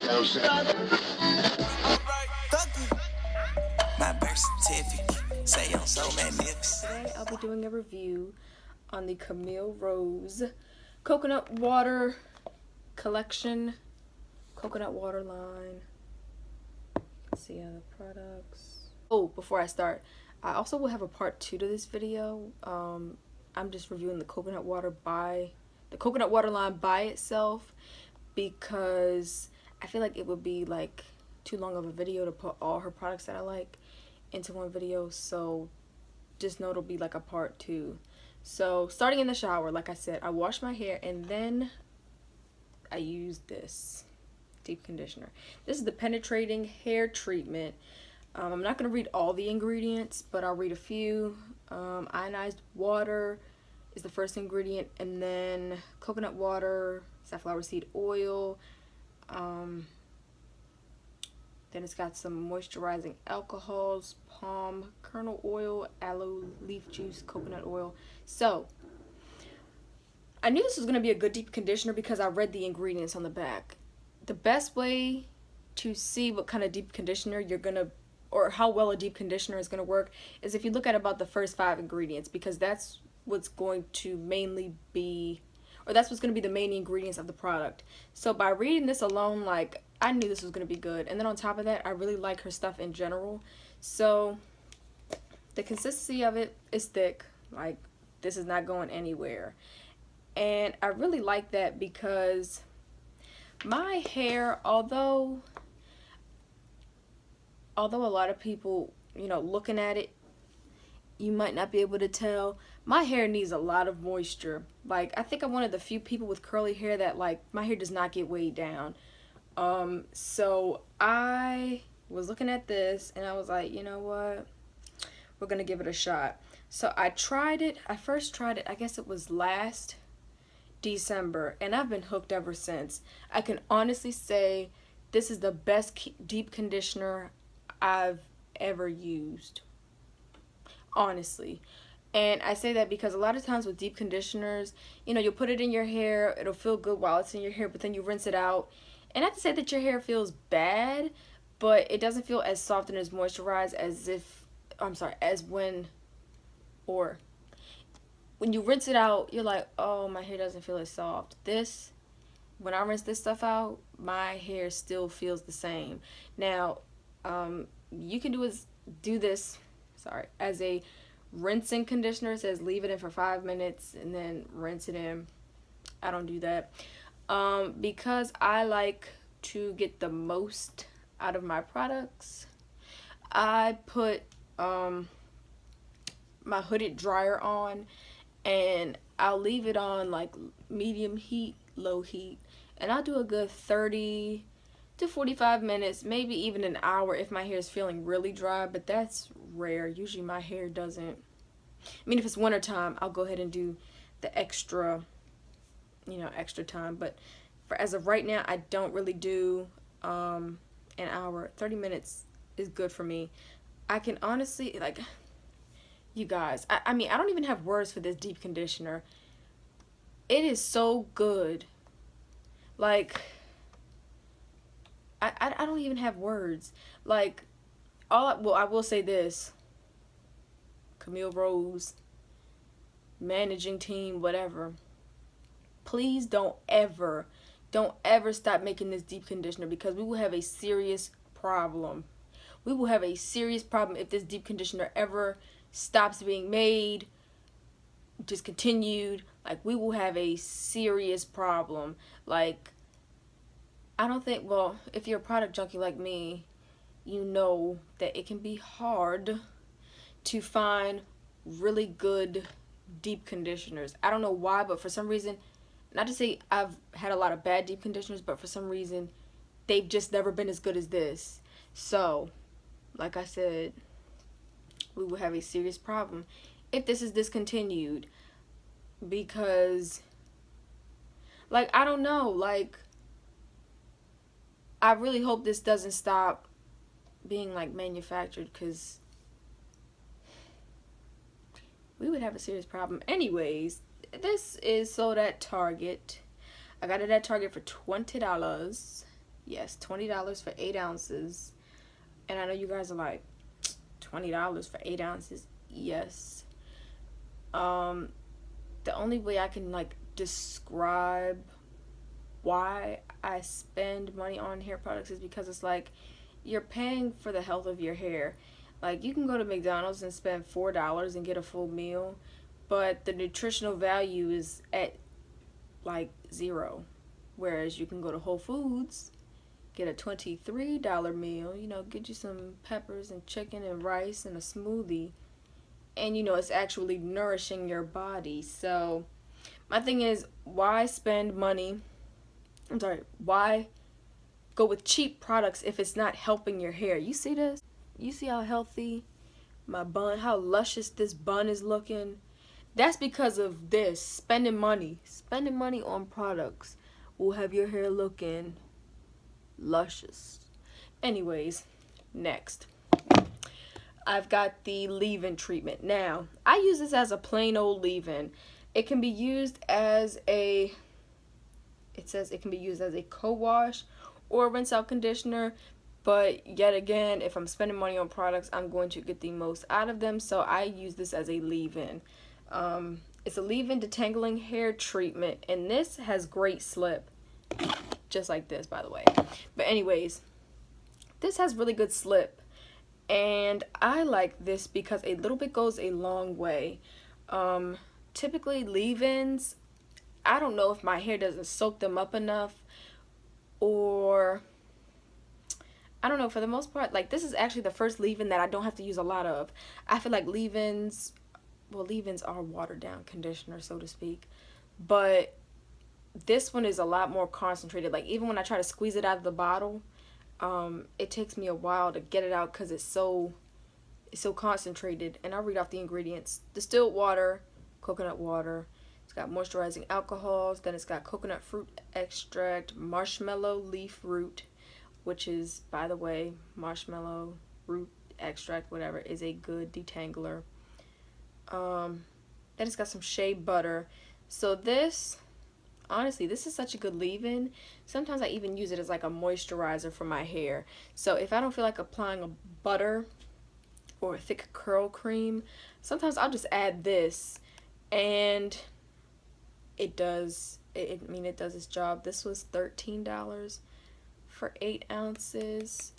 My birth certificate say I'm so magnificent. Today I'll be doing a review on the Camille Rose coconut water collection, coconut water line. Let's see other products. Oh, before I start, I also will have a part 2 to this video. I'm just reviewing the coconut water line by itself because I feel like it would be like too long of a video to put all her products that I like into one video, so just know it'll be like a part 2. So starting in the shower, like I said, I wash my hair and then I use this deep conditioner. This is the penetrating hair treatment. I'm not going to read all the ingredients, but I'll read a few. Ionized water is the first ingredient, and then coconut water, safflower seed oil, then it's got some moisturizing alcohols, palm kernel oil, aloe leaf juice, coconut oil. So I knew this was going to be a good deep conditioner because I read the ingredients on the back. The best way to see what kind of deep conditioner you're going to, or how well a deep conditioner is going to work, is if you look at about the first 5 ingredients, because that's what's going to mainly be, or that's what's going to be the main ingredients of the product. So by reading this alone, like, I knew this was going to be good. And then on top of that, I really like her stuff in general. So the consistency of it is thick. Like, this is not going anywhere. And I really like that because my hair, although a lot of people, you know, looking at it, you might not be able to tell, my hair needs a lot of moisture. Like, I think I'm one of the few people with curly hair that, like, my hair does not get weighed down. So I was looking at this and I was like, you know what, we're gonna give it a shot. So I tried it. I first tried it, I guess it was last December, and I've been hooked ever since. I can honestly say this is the best deep conditioner I've ever used, honestly. And I say that because a lot of times with deep conditioners, you know, you'll put it in your hair, it'll feel good while it's in your hair, but then you rinse it out. And not to say that your hair feels bad, but it doesn't feel as soft and as moisturized as when you rinse it out, you're like, oh, my hair doesn't feel as soft. This, when I rinse this stuff out, my hair still feels the same. Now, you can do this as a rinsing conditioner. It says leave it in for 5 minutes and then rinse it in. I don't do that. Because I like to get the most out of my products, I put my hooded dryer on, and I'll leave it on like medium heat, low heat, and I'll do a good 30 to 45 minutes, maybe even an hour if my hair is feeling really dry, but that's rare. Usually my hair doesn't. I mean, if it's winter time, I'll go ahead and do the extra time, but as of right now, I don't really do an hour. 30 minutes is good for me. I can honestly, like, you guys, I mean, I don't even have words for this deep conditioner. It is so good. Like, I don't even have words. Like, I will say this, Camille Rose, managing team, whatever, please don't ever stop making this deep conditioner, because we will have a serious problem. We will have a serious problem if this deep conditioner ever stops being made, discontinued. Like, we will have a serious problem. Like, I don't think, well, if you're a product junkie like me, you know that it can be hard to find really good deep conditioners. I don't know why, but for some reason, not to say I've had a lot of bad deep conditioners, but for some reason, they've just never been as good as this. So, like I said, we will have a serious problem if this is discontinued, because, like, I don't know, like, I really hope this doesn't stop being, like, manufactured, because we would have a serious problem. Anyways, this is sold at Target. I got it at Target for $20. Yes, $20 for 8 ounces. And I know you guys are like, $20 for 8 ounces? Yes. The only way I can like describe why I spend money on hair products is because it's like you're paying for the health of your hair. Like you can go to McDonald's and spend $4 and get a full meal, but the nutritional value is at like zero. Whereas you can go to Whole Foods, get a $23 meal, you know, get you some peppers and chicken and rice and a smoothie, and you know it's actually nourishing your body. So my thing is, why spend money, why go with cheap products if it's not helping your hair? You see this? You see how healthy my bun, how luscious this bun is looking? That's because of this. Spending money on products will have your hair looking luscious. Anyways, next, I've got the leave-in treatment. Now, I use this as a plain old leave-in. It can be used as a, it says it can be used as a co-wash or a rinse-out conditioner. But yet again, if I'm spending money on products, I'm going to get the most out of them. So I use this as a leave-in. It's a leave-in detangling hair treatment. And this has great slip. Just like this, by the way. But anyways, this has really good slip. And I like this because a little bit goes a long way. Typically leave-ins, I don't know if my hair doesn't soak them up enough, or I don't know, for the most part, like this is actually the first leave-in that I don't have to use a lot of. I feel like leave-ins, well, leave-ins are watered down conditioner, so to speak, but this one is a lot more concentrated. Like even when I try to squeeze it out of the bottle, it takes me a while to get it out because it's so concentrated. And I'll read off the ingredients: distilled water, coconut water, it's got moisturizing alcohols, then it's got coconut fruit extract, marshmallow leaf root, which is, by the way, marshmallow root extract, whatever, is a good detangler. Then it's got some shea butter. So this, honestly, this is such a good leave-in. Sometimes I even use it as like a moisturizer for my hair. So if I don't feel like applying a butter or a thick curl cream, sometimes I'll just add this, and it does it does its job. This was $13 for 8 ounces.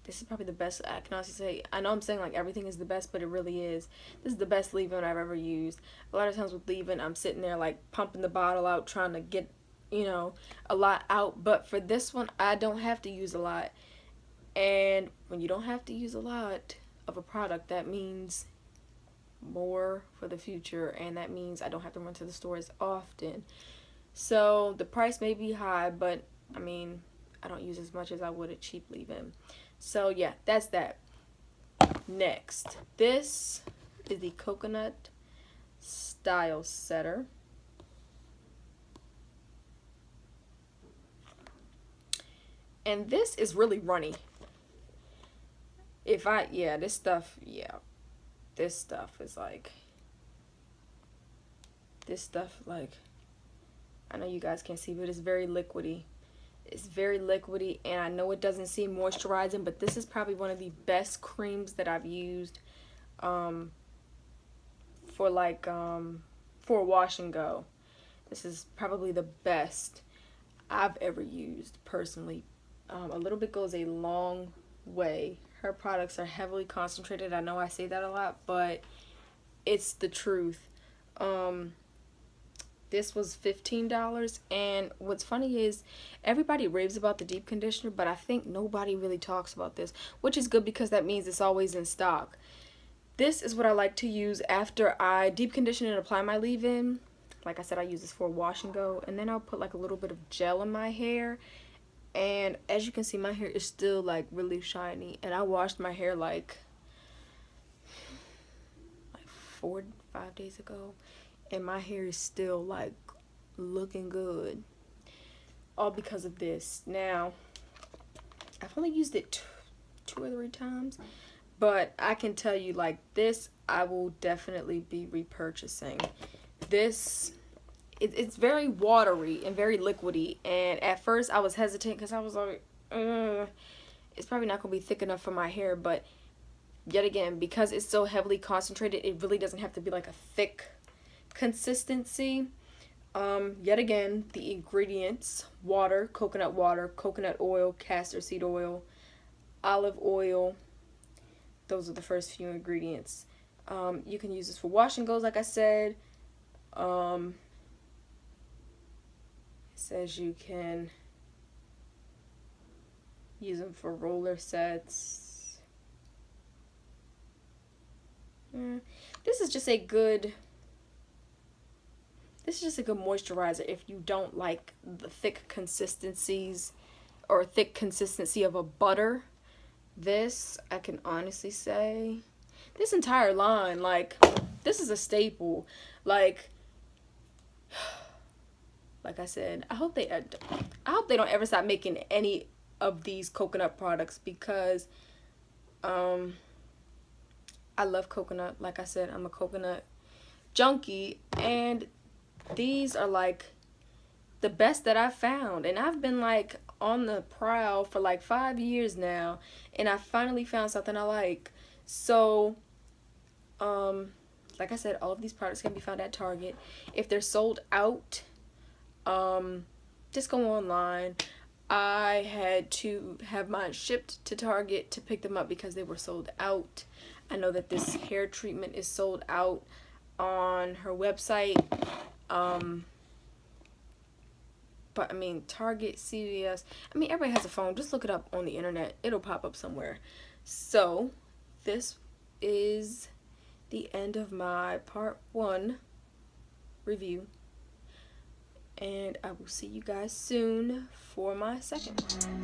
This is probably the best. I can honestly say, I know I'm saying like everything is the best, but it really is. This is the best leave-in I've ever used. A lot of times with leave-in, I'm sitting there like pumping the bottle out, trying to get, you know, a lot out. But for this one, I don't have to use a lot. And when you don't have to use a lot of a product, that means more for the future, and that means I don't have to run to the store as often. So the price may be high, but I mean, I don't use as much as I would a cheap leave-in. So yeah, that's that. Next, this is the Coconut Style Setter. And this is really runny. This stuff is like, I know you guys can't see, but it's very liquidy. It's very liquidy, and I know it doesn't seem moisturizing, but this is probably one of the best creams that I've used for wash and go. This is probably the best I've ever used personally. A little bit goes a long way. Her products are heavily concentrated. I know I say that a lot, but it's the truth. This was $15, and what's funny is everybody raves about the deep conditioner, but I think nobody really talks about this, which is good because that means it's always in stock. This is what I like to use after I deep condition and apply my leave-in. Like I said, I use this for wash and go, and then I'll put like a little bit of gel in my hair, and as you can see, my hair is still like really shiny, and I washed my hair like 4 or 5 days ago, and my hair is still like looking good, all because of this. Now, I've only used it 2 or 3 times, but I can tell you, like, this I will definitely be repurchasing. This it's very watery and very liquidy. And at first I was hesitant because I was like, it's probably not going to be thick enough for my hair. But yet again, because it's so heavily concentrated, it really doesn't have to be like a thick consistency. Yet again, the ingredients: water, coconut oil, castor seed oil, olive oil. Those are the first few ingredients. You can use this for wash and goes, like I said. It says you can use them for roller sets. This is just a good moisturizer if you don't like the thick consistencies or thick consistency of a butter. This, I can honestly say, this entire line, like, this is a staple. Like I said, I hope they don't ever stop making any of these coconut products, because I love coconut. Like I said, I'm a coconut junkie, and these are like the best that I've found. And I've been like on the prowl for like 5 years now, and I finally found something I like. So like I said, all of these products can be found at Target. If they're sold out, just go online. I had to have mine shipped to Target to pick them up because they were sold out. I know that this hair treatment is sold out on her website. But I mean, Target, CVS, I mean, everybody has a phone. Just look it up on the internet. It'll pop up somewhere. So this is the end of my part 1 review, and I will see you guys soon for my second one.